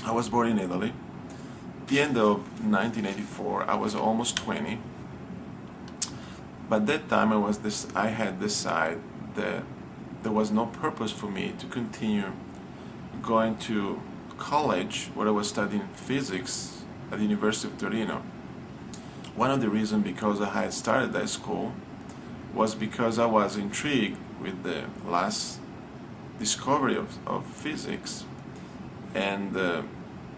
I was born in Italy. The end of 1984, I was almost 20. But that time I had decided that there was no purpose for me to continue going to college where I was studying physics at the University of Torino. One of the reasons because I had started that school was because I was intrigued with the last discovery of physics, and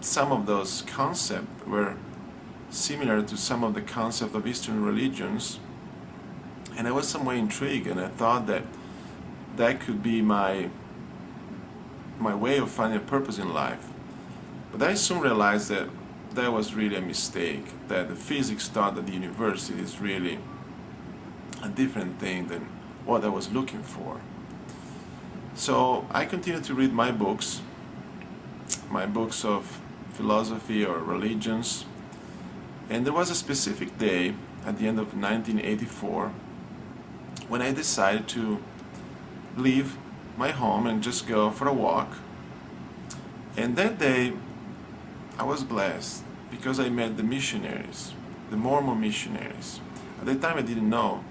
some of those concepts were similar to some of the concepts of Eastern religions, and I was somewhat intrigued, and I thought that that could be my way of finding a purpose in life. But I soon realized that that was really a mistake, that the physics taught at the university is really a different thing than what I was looking for. So I continued to read my books of philosophy or religions, and there was a specific day at the end of 1984 when I decided to leave my home and just go for a walk. And that day I was blessed because I met the missionaries, the Mormon missionaries. At the time I didn't know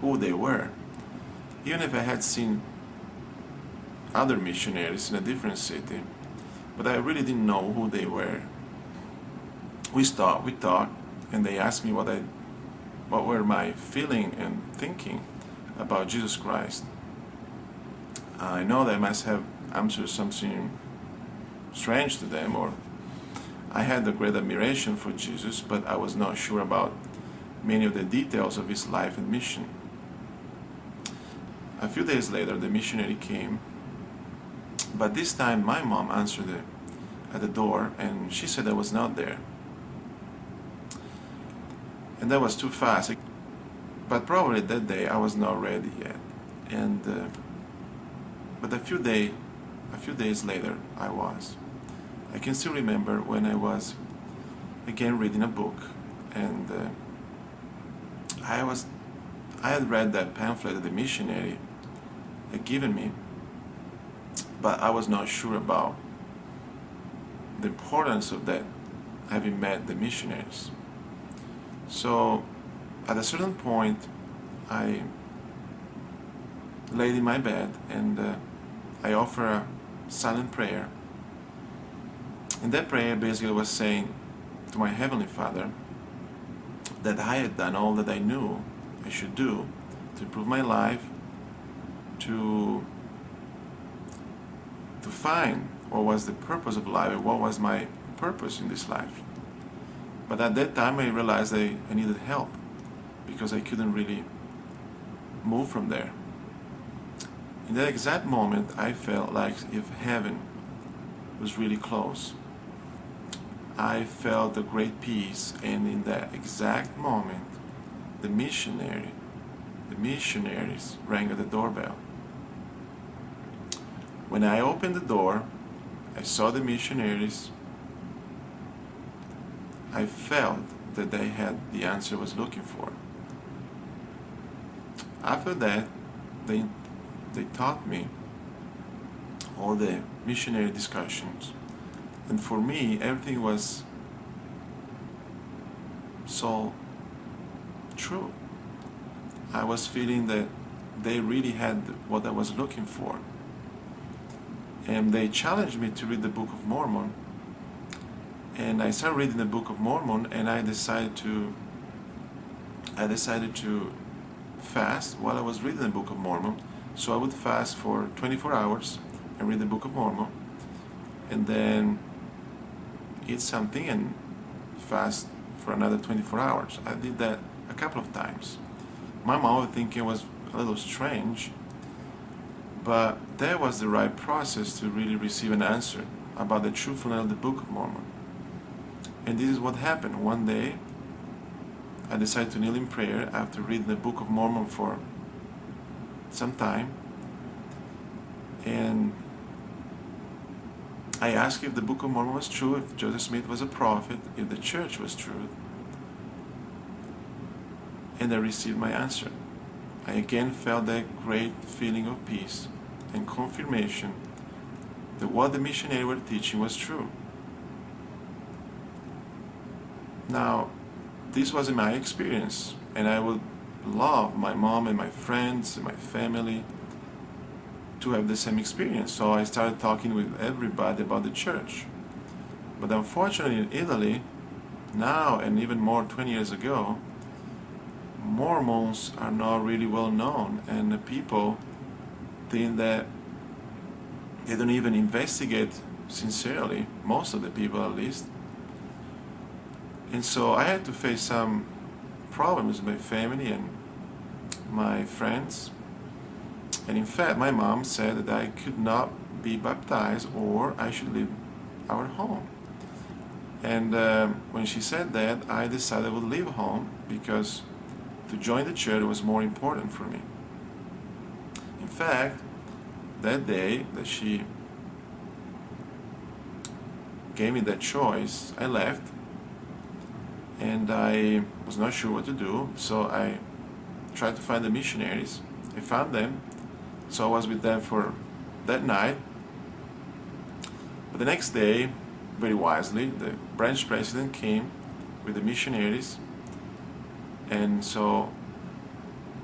who they were, even if I had seen other missionaries in a different city, but I really didn't know who they were. We talked, and they asked me what were my feeling and thinking about Jesus Christ. I know that I must have answered something strange to them, or I had a great admiration for Jesus, but I was not sure about many of the details of his life and mission. A few days later, the missionary came, but this time my mom answered at the door, and she said I was not there. And that was too fast. But probably that day I was not ready yet. And but a few days later I was. I can still remember when I was again reading a book, and I had read that pamphlet that the missionary had given me, but I was not sure about the importance of that, having met the missionaries. So at a certain point I laid in my bed, and I offered a silent prayer. And that prayer basically was saying to my Heavenly Father that I had done all that I knew I should do to improve my life, to find what was the purpose of life, what was my purpose in this life. But at that time I realized I needed help, because I couldn't really move from there. In that exact moment I felt like if heaven was really close. I felt a great peace, and in that exact moment the missionaries rang at the doorbell. When I opened the door, I saw the missionaries. I felt that they had the answer I was looking for. After that, they taught me all the missionary discussions, and for me everything was so true. I was feeling that they really had what I was looking for, and they challenged me to read the Book of Mormon. And I started reading the Book of Mormon, and I decided to fast while I was reading the Book of Mormon. So I would fast for 24 hours and read the Book of Mormon, and then eat something and fast for another 24 hours. I did that a couple of times. My mom was thinking it was a little strange, but that was the right process to really receive an answer about the truthfulness of the Book of Mormon. And this is what happened. One day, I decided to kneel in prayer after reading the Book of Mormon for some time, and I asked if the Book of Mormon was true, if Joseph Smith was a prophet, if the church was true, and I received my answer. I again felt that great feeling of peace and confirmation that what the missionaries were teaching was true. Now, this was my experience, and I would love my mom and my friends and my family to have the same experience. So I started talking with everybody about the church. But unfortunately in Italy, now and even more 20 years ago, Mormons are not really well known, and the people think that they don't even investigate sincerely, most of the people at least. And so I had to face some problems with my family and my friends. And in fact, my mom said that I could not be baptized or I should leave our home. And when she said that, I decided I would leave home because to join the church was more important for me. In fact, that day that she gave me that choice, I left and I was not sure what to do, so I tried to find the missionaries. I found them, so I was with them for that night. But the next day, very wisely, the branch president came with the missionaries, and so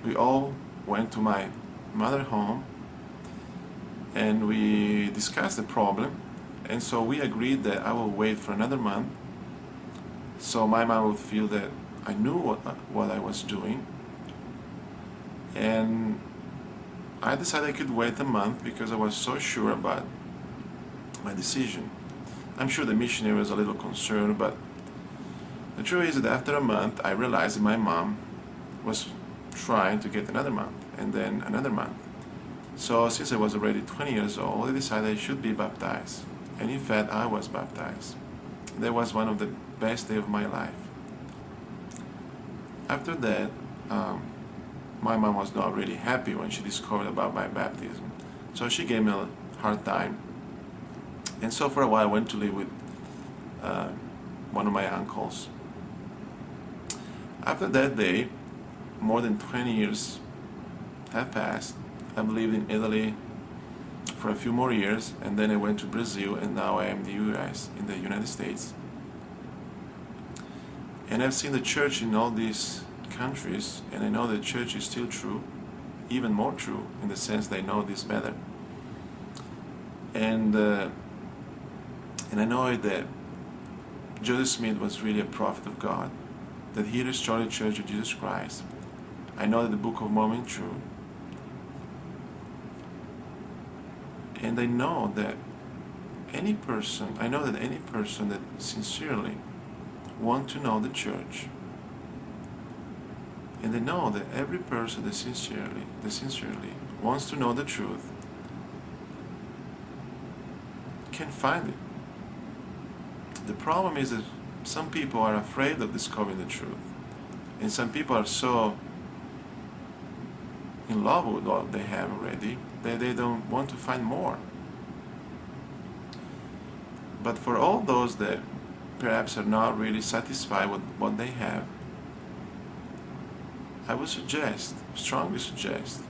we all went to my mother's home and we discussed the problem, and so we agreed that I will wait for another month so my mom would feel that I knew what I was doing. And I decided I could wait a month because I was so sure about my decision. I'm sure the missionary was a little concerned, but the truth is that after a month I realized that my mom was trying to get another month and then another month. So since I was already 20 years old, I decided I should be baptized. And in fact, I was baptized. That was one of the best days of my life. After that, my mom was not really happy when she discovered about my baptism. So she gave me a hard time. And so for a while I went to live with one of my uncles. After that day, more than 20 years have passed. I've lived in Italy for a few more years, and then I went to Brazil, and now I am in the US, in the United States. And I've seen the church in all these countries, and I know the church is still true, even more true, in the sense they know this better. And I know that Joseph Smith was really a prophet of God, that he restored the Church of Jesus Christ. I know that the Book of Mormon is true. And I know that any person that sincerely wants to know the church, and they know that every person that sincerely wants to know the truth can find it. The problem is that some people are afraid of discovering the truth, and some people are so in love with what they have already that they don't want to find more. But for all those that perhaps are not really satisfied with what they have, I would strongly suggest,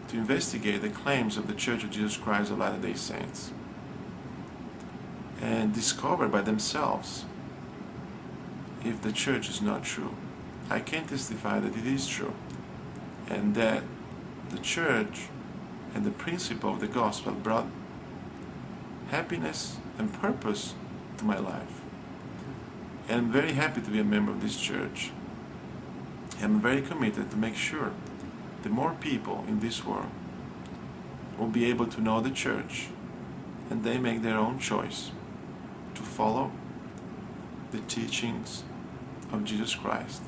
to investigate the claims of the Church of Jesus Christ of Latter-day Saints and discover by themselves if the church is not true. I can testify that it is true, and that the church and the principle of the gospel brought happiness and purpose to my life. And I'm very happy to be a member of this church. I'm very committed to make sure that more people in this world will be able to know the church, and they make their own choice to follow the teachings of Jesus Christ.